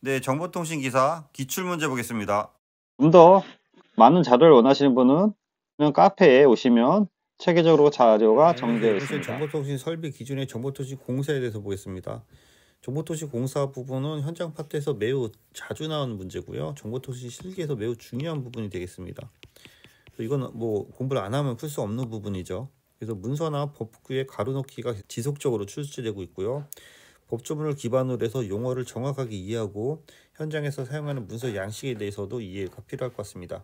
네, 정보통신기사 기출문제 보겠습니다. 좀 더 많은 자료를 원하시는 분은 카페에 오시면 체계적으로 자료가 네, 안녕하세요. 정리되어 이번 시간 있습니다. 정보통신 설비 기준의 정보통신 공사에 대해서 보겠습니다. 정보통신 공사 부분은 현장 파트에서 매우 자주 나오는 문제고요. 정보통신 실기에서 매우 중요한 부분이 되겠습니다. 이건 뭐 공부를 안 하면 풀 수 없는 부분이죠. 그래서 문서나 법규의 가로넣기가 지속적으로 출제되고 있고요. 법조문을 기반으로 해서 용어를 정확하게 이해하고 현장에서 사용하는 문서 양식에 대해서도 이해가 필요할 것 같습니다.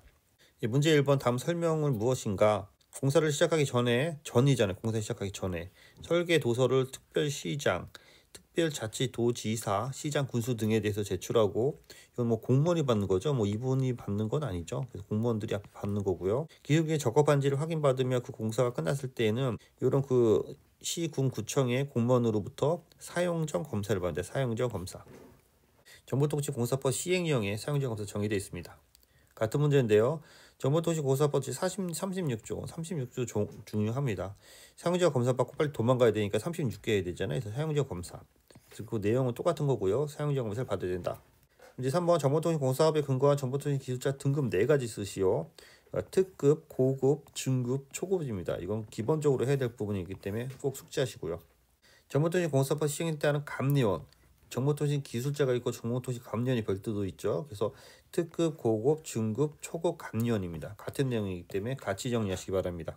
문제 1번 다음 설명은 무엇인가? 공사를 시작하기 전에, 전이잖아요. 공사 시작하기 전에 설계 도서를 특별시장, 특별자치도지사, 시장, 군수 등에 대해서 제출하고, 이건 뭐 공무원이 받는 거죠. 뭐 이분이 받는 건 아니죠. 그래서 공무원들이 앞에 받는 거고요. 기술기에 적합한지를 확인받으며 그 공사가 끝났을 때에는 이런 그 시, 군, 구청의 공무원으로부터 사용정 검사를 받는데 사용정 검사. 정보통신공사법 시행령에 사용정 검사 정의되어 있습니다. 같은 문제인데요. 정보통신공사법 제36조, 36조 중요합니다. 사용자 검사 받고 빨리 도망가야 되니까 36개 해야 되잖아요. 그래서 사용자 검사. 그래서 그 내용은 똑같은 거고요. 사용자 검사를 받아야 된다. 이제 3번 정보통신공사업에 근거한 정보통신 기술자 등급 4가지 쓰시오. 특급, 고급, 중급, 초급입니다. 이건 기본적으로 해야 될 부분이기 때문에 꼭 숙지하시고요. 정보통신공사법 시행에 따른 감리원, 정보통신 기술자가 있고 정보통신 감리원이 별도로 있죠. 그래서 특급, 고급, 중급, 초급 감리원입니다. 같은 내용이기 때문에 같이 정리하시기 바랍니다.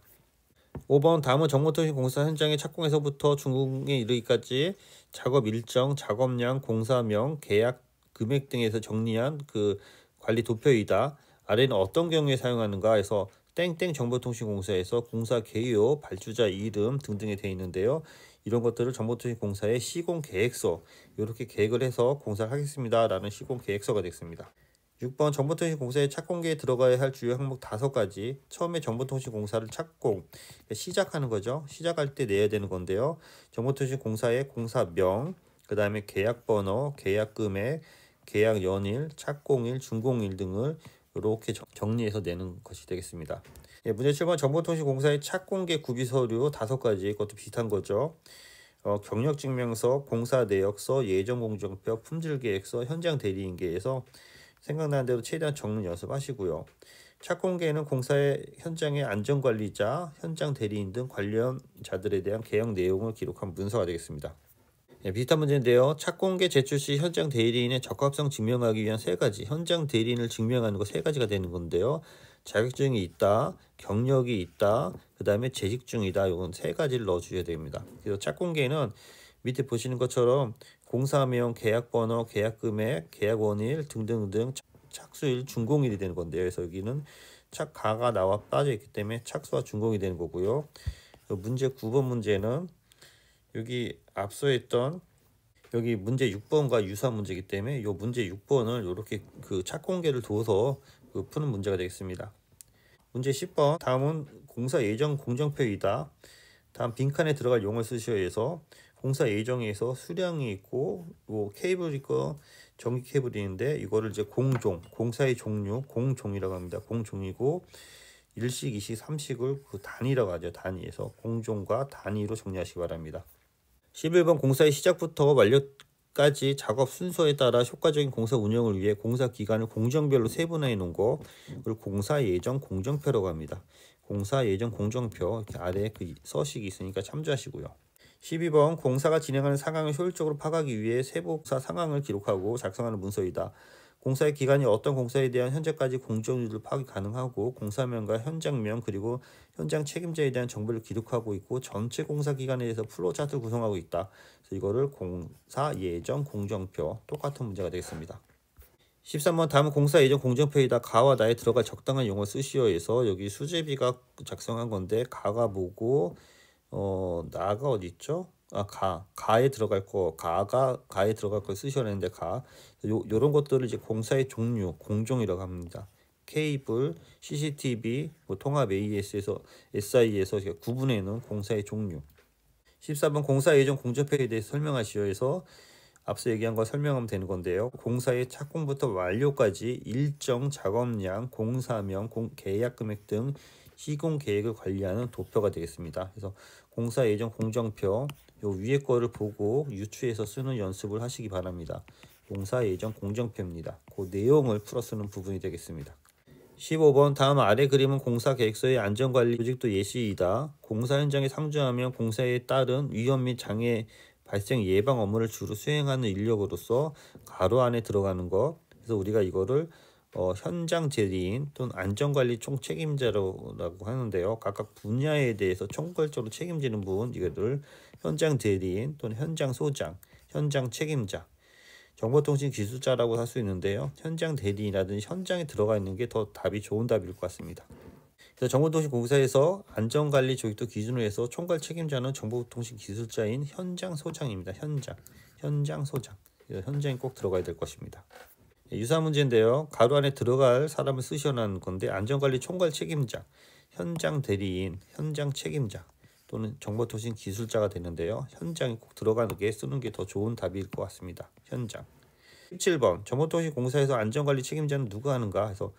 5번 다음은 정보통신공사 현장의 착공에서부터 준공에 이르기까지 작업 일정, 작업량, 공사명, 계약, 금액 등에서 정리한 그 관리 도표이다. 아래는 어떤 경우에 사용하는가 해서 땡땡 정보통신공사에서 공사 개요, 발주자 이름 등등에 되어 있는데요. 이런 것들을 정보통신공사의 시공계획서, 이렇게 계획을 해서 공사를 하겠습니다 라는 시공계획서가 되겠습니다. 6번 정보통신공사의 착공계에 들어가야 할 주요 항목 5가지. 처음에 정보통신공사를 착공, 시작하는 거죠. 시작할 때 내야 되는 건데요. 정보통신공사의 공사명, 그 다음에 계약번호, 계약금액, 계약 연일, 착공일, 준공일 등을 이렇게 정리해서 내는 것이 되겠습니다. 문제 7번 정보통신공사의 착공계 구비서류 5가지, 그것도 비슷한 거죠. 경력증명서, 공사내역서, 예정공정표, 품질계획서, 현장 대리인계에서 생각나는 대로 최대한 적는 연습하시고요. 착공계에는 공사의 현장의 안전관리자, 현장 대리인 등 관련자들에 대한 계약 내용을 기록한 문서가 되겠습니다. 비슷한 문제인데요. 착공계 제출 시 현장 대리인의 적합성 증명하기 위한 3가지, 현장 대리인을 증명하는 거 3가지가 되는 건데요. 자격증이 있다, 경력이 있다, 그 다음에 재직 중이다. 이건 3가지를 넣어주셔야 됩니다. 그래서 착공계는 밑에 보시는 것처럼 공사명, 계약번호, 계약금액, 계약원일 등등등 착수일, 준공일이 되는 건데요. 그래서 여기는 가가 나와 빠져 있기 때문에 착수와 준공이 되는 거고요. 문제 9번 문제는 여기 앞서 했던 여기 문제 6번과 유사한 문제이기 때문에 이 문제 6번을 이렇게 그 착공계를 둬서 푸는 문제가 되겠습니다. 문제 10번 다음은 공사 예정 공정표이다. 다음 빈칸에 들어갈 용어를 쓰셔야 해서 공사 예정에서 수량이 있고 뭐 케이블 있고 전기 케이블이 있는데 이거를 이제 공종, 공사의 종류, 공종이라고 합니다. 공종이고 일식, 이식, 삼식을 그 단위라고 하죠. 단위에서 공종과 단위로 정리하시기 바랍니다. 11번 공사의 시작부터 완료까지 작업 순서에 따라 효과적인 공사 운영을 위해 공사 기간을 공정별로 세분화해 놓은 거, 그리고 공사 예정 공정표라고 합니다. 공사 예정 공정표, 이렇게 아래에 그 서식이 있으니까 참조하시고요. 12번 공사가 진행하는 상황을 효율적으로 파악하기 위해 세부공사 상황을 기록하고 작성하는 문서이다. 공사의 기간이 어떤 공사에 대한 현재까지 공정률을 파악이 가능하고 공사명과 현장명 그리고 현장 책임자에 대한 정보를 기록하고 있고 전체 공사 기간에 대해서 플로우 차트를 구성하고 있다. 그래서 이거를 공사 예정 공정표, 똑같은 문제가 되겠습니다. 13번 다음은 공사 예정 공정표에다 가와 나에 들어갈 적당한 용어 쓰시오에서 여기 수제비가 작성한 건데 가가 뭐고 나가 어디 있죠? 가에 들어갈 거, 가에 들어갈 거 쓰셔야 하는데 요런 것들을 이제 공사의 종류, 공종이라고 합니다. 케이블, CCTV, 뭐 통합 AES에서 SI에서 구분해 놓은 공사의 종류. 14번 공사 예정 공정표에 대해서 설명하시오 해서 앞서 얘기한 거 설명하면 되는 건데요. 공사의 착공부터 완료까지 일정 작업량, 공사명, 계약 금액 등 시공 계획을 관리하는 도표가 되겠습니다. 그래서 공사 예정 공정표 요 위에 거를 보고 유추해서 쓰는 연습을 하시기 바랍니다. 공사 예정 공정표입니다. 그 내용을 풀어쓰는 부분이 되겠습니다. 15번 다음 아래 그림은 공사 계획서의 안전관리 조직도 예시이다. 공사 현장에 상주하면 공사에 따른 위험 및 장애 발생 예방 업무를 주로 수행하는 인력으로서 가로 안에 들어가는 것. 그래서 우리가 이거를 현장 대리인 또는 안전관리 총책임자라고 하는데요. 각각 분야에 대해서 총괄적으로 책임지는 분, 이거를 현장 대리인 또는 현장 소장, 현장 책임자, 정보통신 기술자라고 할 수 있는데요. 현장 대리인이라든지 현장에 들어가 있는 게 더 답이 좋은 답일 것 같습니다. 그래서 정보통신공사에서 안전관리 조직도 기준으로 해서 총괄 책임자는 정보통신 기술자인 현장 소장입니다. 현장 소장. 현장에 꼭 들어가야 될 것입니다. 유사한 문제인데요. 가로 안에 들어갈 사람을 쓰셔놓은 건데 안전관리 총괄 책임자, 현장 대리인, 현장 책임자 또는 정보통신 기술자가 되는데요. 현장에 꼭 들어가게 쓰는 게 더 좋은 답일 것 같습니다. 현장. 17번 정보통신공사에서 안전관리 책임자는 누가 하는가 해서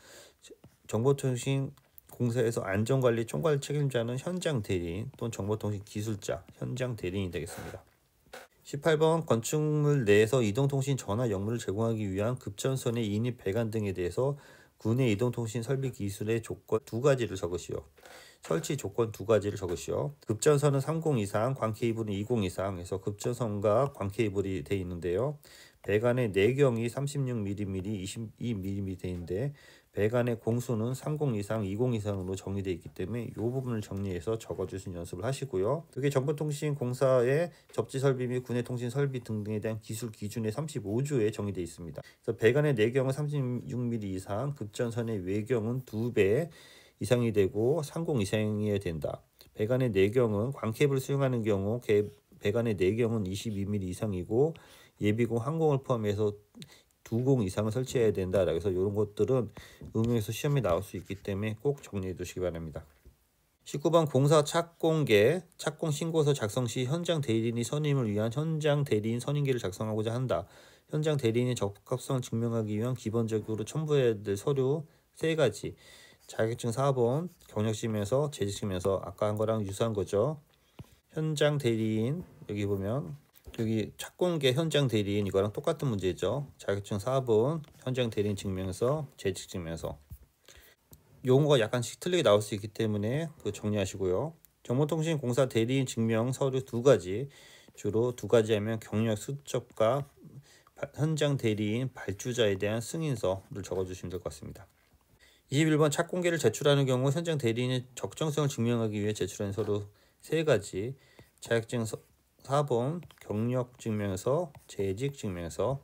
정보통신공사에서 안전관리 총괄 책임자는 현장 대리인 또는 정보통신 기술자, 현장 대리인이 되겠습니다. 18번 건축물 내에서 이동통신 전화 역물을 제공하기 위한 급전선의 인입 배관 등에 대해서 군의 이동통신 설비 기술의 조건 두 가지를 적으시오. 설치 조건 두 가지를 적으시오. 급전선은 30 이상, 광케이블은 20 이상 해서 급전선과 광케이블이 되어 있는데요. 배관의 내경이 36mm, 22mm 되어 있는데 배관의 공수는 30 이상, 20 이상으로 정의되어 있기 때문에 이 부분을 정리해서 적어주신 연습을 하시고요. 이게 정보통신공사의 접지설비 및 군의통신설비 등등에 대한 기술 기준의 35조에 정의되어 있습니다. 그래서 배관의 내경은 36mm 이상, 급전선의 외경은 2배 이상이 되고 30 이상이어야 된다. 배관의 내경은 광케이블을 수용하는 경우 배관의 내경은 22mm 이상이고 예비공 항공을 포함해서 20 이상을 설치해야 된다. 그래서 이런 것들은 응용해서 시험에 나올 수 있기 때문에 꼭 정리해 두시기 바랍니다. 19번 공사 착공계, 착공 신고서 작성 시 현장 대리인이 선임을 위한 현장 대리인 선임계를 작성하고자 한다. 현장 대리인의 적합성을 증명하기 위한 기본적으로 첨부해야 될 서류 3가지. 자격증 4번, 경력직면서, 재직직면서 아까 한 거랑 유사한 거죠. 현장 대리인 여기 보면 여기 착공계 현장 대리인 이거랑 똑같은 문제죠. 자격증 4번, 현장 대리인 증명서, 재직 증명서. 용어가 약간씩 틀리게 나올 수 있기 때문에 정리하시고요. 정보통신공사 대리인 증명 서류 2가지, 주로 2가지 하면 경력 수첩과 현장 대리인 발주자에 대한 승인서를 적어주시면 될 것 같습니다. 21번 착공계를 제출하는 경우 현장 대리인의 적정성을 증명하기 위해 제출하는 서류 3가지, 자격증 4번, 경력증명서, 재직증명서.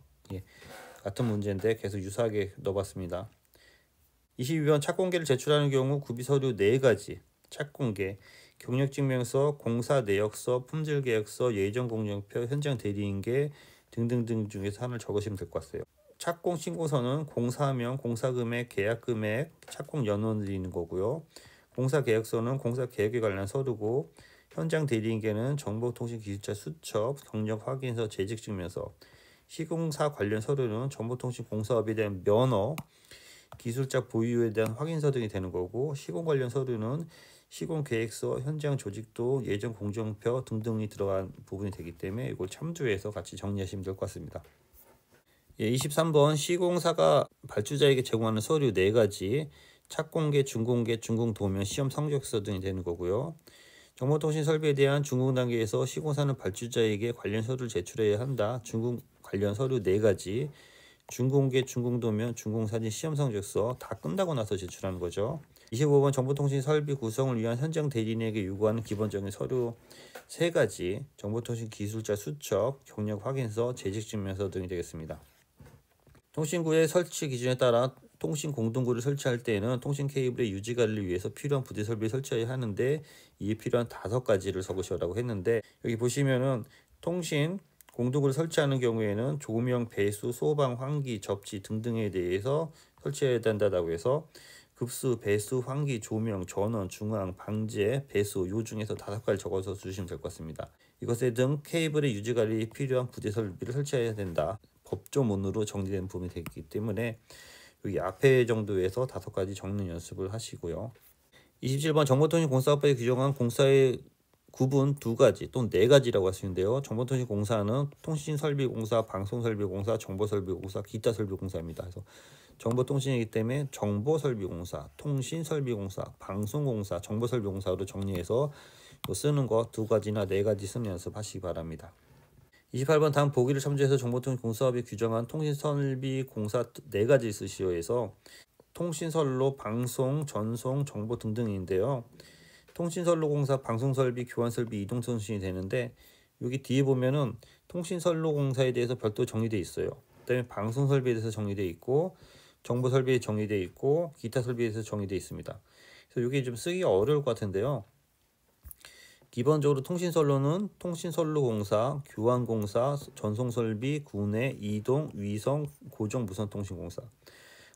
같은 문제인데 계속 유사하게 넣어봤습니다. 22번 착공계를 제출하는 경우 구비서류 4가지, 착공계, 경력증명서, 공사내역서, 품질계약서, 예정공정표, 현장 대리인계 등등등 중에서 하나를 적으시면 될 것 같아요. 착공 신고서는 공사명, 공사금액, 계약금액, 착공 연원을 있는 거고요. 공사계약서는 공사계획에 관련 서류고 현장 대리인계는 정보통신기술자 수첩, 경력 확인서, 재직증명서, 시공사 관련 서류는 정보통신공사업에 대한 면허, 기술자 보유에 대한 확인서 등이 되는 거고 시공 관련 서류는 시공계획서, 현장 조직도, 예정 공정표 등등이 들어간 부분이 되기 때문에 이걸 참조해서 같이 정리하시면 될 것 같습니다. 23번 시공사가 발주자에게 제공하는 서류 4가지, 착공계, 준공계, 준공도면, 시험 성적서 등이 되는 거고요. 정보통신 설비에 대한 준공 단계에서 시공사는 발주자에게 관련 서류를 제출해야 한다. 준공 관련 서류 4가지, 준공계, 준공도면, 준공사진, 시험 성적서 다 끝나고 나서 제출하는 거죠. 25번 정보통신 설비 구성을 위한 현장 대리인에게 요구하는 기본적인 서류 3가지, 정보통신 기술자 수첩, 경력 확인서, 재직증명서 등이 되겠습니다. 통신구의 설치 기준에 따라 통신 공동구를 설치할 때에는 통신 케이블의 유지 관리를 위해서 필요한 부대 설비를 설치해야 하는데 이에 필요한 5가지를 적으시라고 했는데 여기 보시면은 통신 공동구를 설치하는 경우에는 조명, 배수, 소방, 환기, 접지 등등에 대해서 설치해야 된다고 해서 급수, 배수, 환기, 조명, 전원, 중앙, 방제, 배수 요 중에서 5가지 적어서 주시면 될 것 같습니다. 이것에 등 케이블의 유지 관리에 필요한 부대 설비를 설치해야 된다. 법조문으로 정리된 부분이 되기 때문에 여기 앞에 정도에서 5가지 적는 연습을 하시고요. 27번 정보통신공사법에 규정한 공사의 구분 두 가지 또는 네 가지라고 할 수 있는데요. 정보통신공사는 통신설비공사, 방송설비공사, 정보설비공사, 기타설비공사입니다. 그래서 정보통신이기 때문에 정보설비공사, 통신설비공사, 방송공사, 정보설비공사로 정리해서 쓰는 거 두 가지나 네 가지 쓰는 연습하시기 바랍니다. 28번 다음 보기를 참조해서 정보통신공사업이 규정한 통신설비공사 네 가지 쓰시오에서 통신선로, 방송, 전송, 정보 등등인데요. 통신선로공사, 방송설비, 교환설비, 이동통신이 되는데 여기 뒤에 보면은 통신선로공사에 대해서 별도 정리되어 있어요. 그다음에 방송설비에 대해서 정리되어 있고 정보설비에 정리되어 있고 기타 설비에 대해서 정리되어 있습니다. 그래서 이게 좀 쓰기가 어려울 것 같은데요. 기본적으로 통신선로는 통신선로공사, 교환공사, 전송설비, 구내, 이동, 위성, 고정 무선통신공사.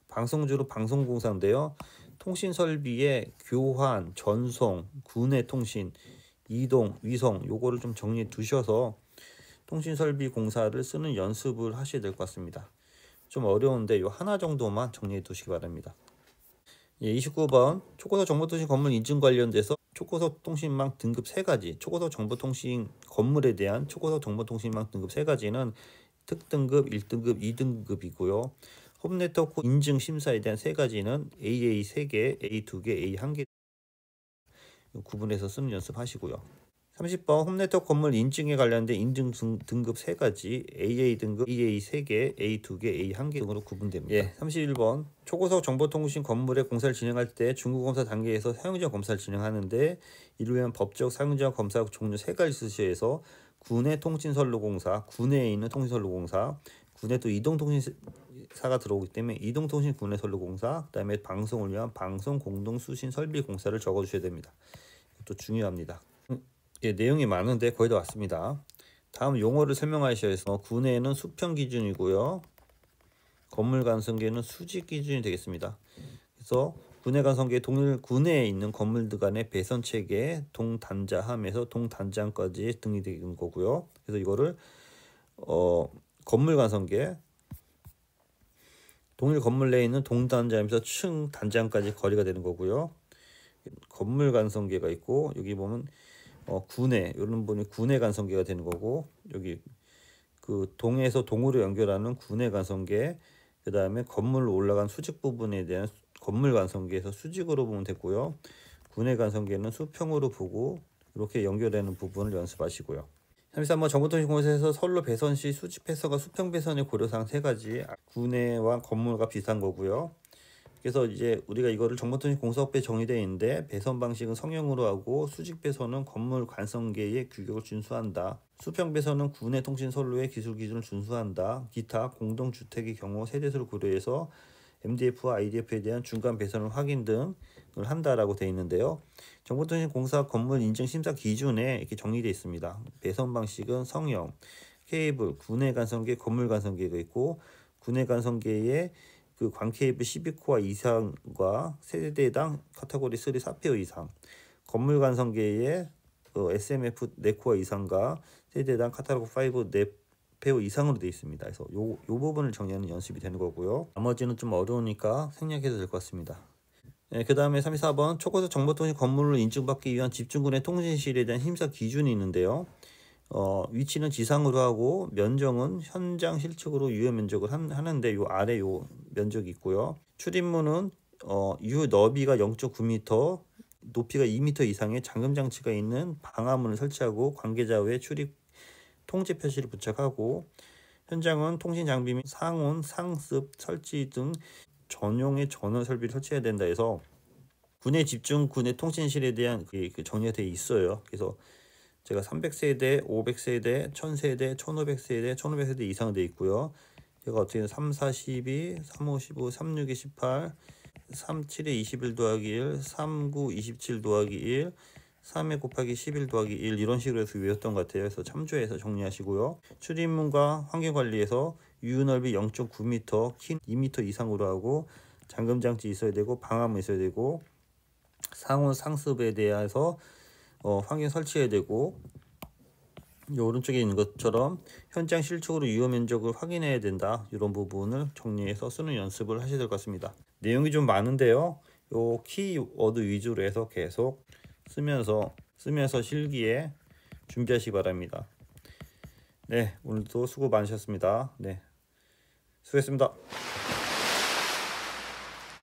방송주로 방송공사인데요. 통신설비의 교환, 전송, 구내 통신, 이동, 위성 요거를 좀 정리해 두셔서 통신설비 공사를 쓰는 연습을 하셔야 될 것 같습니다. 좀 어려운데 요 하나 정도만 정리해 두시기 바랍니다. 29번 초고속 정보통신 건물 인증 관련돼서 초고속 통신망 등급 3가지, 초고속 정보통신 건물에 대한 초고속 정보통신망 등급 3가지는 특등급, 1등급, 2등급이고요. 홈네트워크 인증 심사에 대한 3가지는 AA 3개, A 2개, A 1개 구분해서 쓰는 연습하시고요. 30번 홈네트워크 건물 인증에 관련된 인증 등급 3가지 AA 등급, EA 3개, A 2개, A 1개 등으로 구분됩니다. 31번 초고속 정보통신 건물의 공사를 진행할 때 중구검사 단계에서 사용자 검사를 진행하는데 이를 위한 법적 사용자 검사 종류 3가지 쓰시에서 구내 통신선로공사, 구내에 있는 통신선로공사, 구내 또 이동통신사가 들어오기 때문에 이동통신 구내선로공사, 그 다음에 방송을 위한 방송공동수신설비공사를 적어주셔야 됩니다. 이것도 중요합니다. 내용이 많은데 거의 다 왔습니다. 다음 용어를 설명하셔야 해서 구내는 수평 기준이고요. 건물 간선계는 수직 기준이 되겠습니다. 그래서 구내 간선계 동일 구내에 있는 건물들 간의 배선 체계 동단자함에서 동단자함까지 등이 되는 거고요. 그래서 이거를 건물 간선계 동일 건물 내에 있는 동단자함에서 층 단자함까지 거리가 되는 거고요. 건물 간선계가 있고 여기 보면 구내 이런 분이 구내 간선계가 되는 거고 여기 그 동에서 동으로 연결하는 구내 간선계 그 다음에 건물로 올라간 수직 부분에 대한 건물 간선계에서 수직으로 보면 되고요. 구내 간선계는 수평으로 보고 이렇게 연결되는 부분을 연습하시고요. 33번 정보통신공사에서 선로 배선 시 수직 배선과 수평 배선의 고려사항 3가지 구내와 건물과 비슷한 거고요. 그래서 이제 우리가 이거를 정보통신 공사업에 정의되어 있는데 배선 방식은 성형으로 하고 수직 배선은 건물 관성계의 규격을 준수한다. 수평 배선은 구내 통신 선로의 기술 기준을 준수한다. 기타 공동주택의 경우 세대수를 고려해서 MDF와 IDF에 대한 중간 배선을 확인 등을 한다라고 되어 있는데요. 정보통신 공사 건물 인증 심사 기준에 이렇게 정리되어 있습니다. 배선 방식은 성형, 케이블, 구내 관성계, 건물 관성계가 있고 구내 관성계의 그 광케이블 12코어 이상과 세대당 카테고리 3 4페어 이상, 건물 관성계의 SMF 4코어 이상과 세대당 카테고리 5 4페어 이상으로 되어 있습니다. 그래서 요 부분을 정리하는 연습이 되는 거고요. 나머지는 좀 어려우니까 생략해도 될 것 같습니다. 그 다음에 34번 초고속 정보통신 건물을 인증받기 위한 집중군의 통신실에 대한 심사 기준이 있는데요. 위치는 지상으로 하고 면적은 현장 실측으로 유효 면적을 하는데 요 아래 요 면적이 있고요. 출입문은 유 너비가 0.9m, 높이가 2m 이상의 잠금 장치가 있는 방화문을 설치하고 관계자 외 출입 통제 표시를 부착하고 현장은 통신 장비 및 상온, 상습, 설치 등 전용의 전원 설비를 설치해야 된다 해서 군의 집중 군의 통신실에 대한 그 정리가 되어 있어요. 그래서 제가 300세대, 500세대, 1000세대, 1500세대, 1500세대 이상 되어 있고요. 제가 어떻게 3, 4, 12, 3, 5, 15, 3, 6, 18, 3, 7에 21 더하기 1, 3, 9, 27 더하기 1, 3에 곱하기 11 더하기 1 이런 식으로 해서 외웠던 것 같아요. 그래서 참조해서 정리하시고요. 출입문과 환경관리에서 유유넓이 0.9m, 키 2m 이상으로 하고 잠금장치 있어야 되고 방화문 있어야 되고 상온 상습에 대해서 환경 설치해야 되고 이 오른쪽에 있는 것처럼 현장 실측으로 유효 면적을 확인해야 된다. 이런 부분을 정리해서 쓰는 연습을 하셔야 될 것 같습니다. 내용이 좀 많은데요. 요 키워드 위주로 해서 계속 쓰면서 쓰면서 실기에 준비하시기 바랍니다. 네, 오늘도 수고 많으셨습니다. 네, 수고했습니다.